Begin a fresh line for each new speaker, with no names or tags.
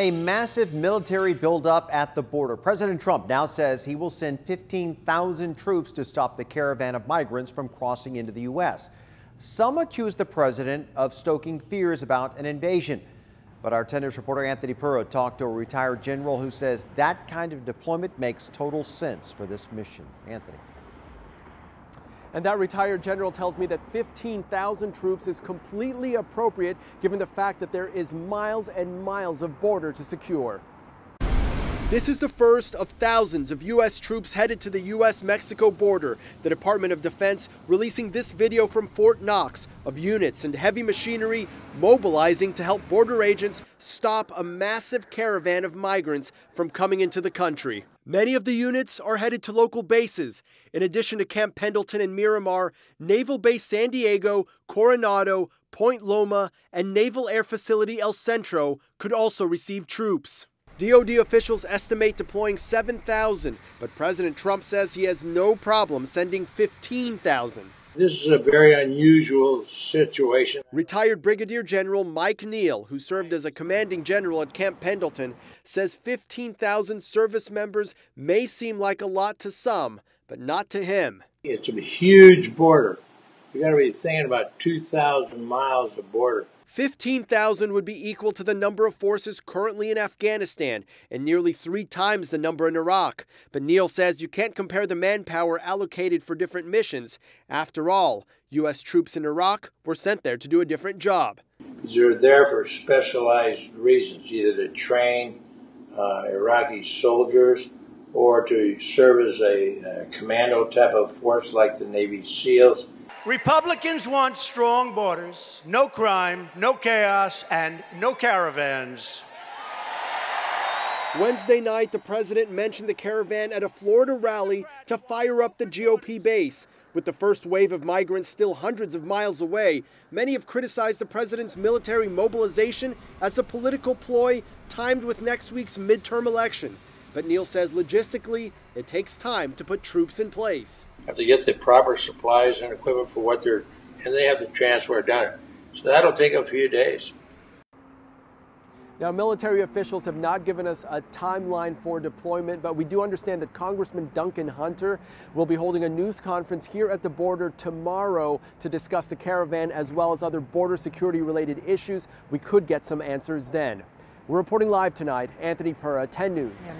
A massive military buildup at the border. President Trump now says he will send 15,000 troops to stop the caravan of migrants from crossing into the U.S. Some accuse the president of stoking fears about an invasion. But our 10 News reporter Anthony Pura talked to a retired general who says that kind of deployment makes total sense for this mission. Anthony.
And that retired general tells me that 15,000 troops is completely appropriate given the fact that there is miles and miles of border to secure. This is the first of thousands of U.S. troops headed to the U.S.-Mexico border. The Department of Defense releasing this video from Fort Knox of units and heavy machinery mobilizing to help border agents stop a massive caravan of migrants from coming into the country. Many of the units are headed to local bases. In addition to Camp Pendleton and Miramar, Naval Base San Diego, Coronado, Point Loma, and Naval Air Facility El Centro could also receive troops. DoD officials estimate deploying 7,000, but President Trump says he has no problem sending 15,000.
This is a very unusual situation.
Retired Brigadier General Mike Neal, who served as a commanding general at Camp Pendleton, says 15,000 service members may seem like a lot to some, but not to him.
It's a huge border. You got to be thinking about 2,000 miles of border.
15,000 would be equal to the number of forces currently in Afghanistan and nearly 3 times the number in Iraq. But Neal says you can't compare the manpower allocated for different missions. After all, U.S. troops in Iraq were sent there to do a different job.
They're there for specialized reasons, either to train Iraqi soldiers or to serve as a commando type of force like the Navy SEALs.
Republicans want strong borders, no crime, no chaos, and no caravans.
Wednesday night, the president mentioned the caravan at a Florida rally to fire up the GOP base. With the first wave of migrants still hundreds of miles away, many have criticized the president's military mobilization as a political ploy timed with next week's midterm election. But Neal says logistically, it takes time to put troops in place.
Have to get the proper supplies and equipment for what and they have to transfer it down. So that'll take a few days.
Now, military officials have not given us a timeline for deployment, but we do understand that Congressman Duncan Hunter will be holding a news conference here at the border tomorrow to discuss the caravan as well as other border security related issues. We could get some answers then. We're reporting live tonight. Anthony Pura, 10 News.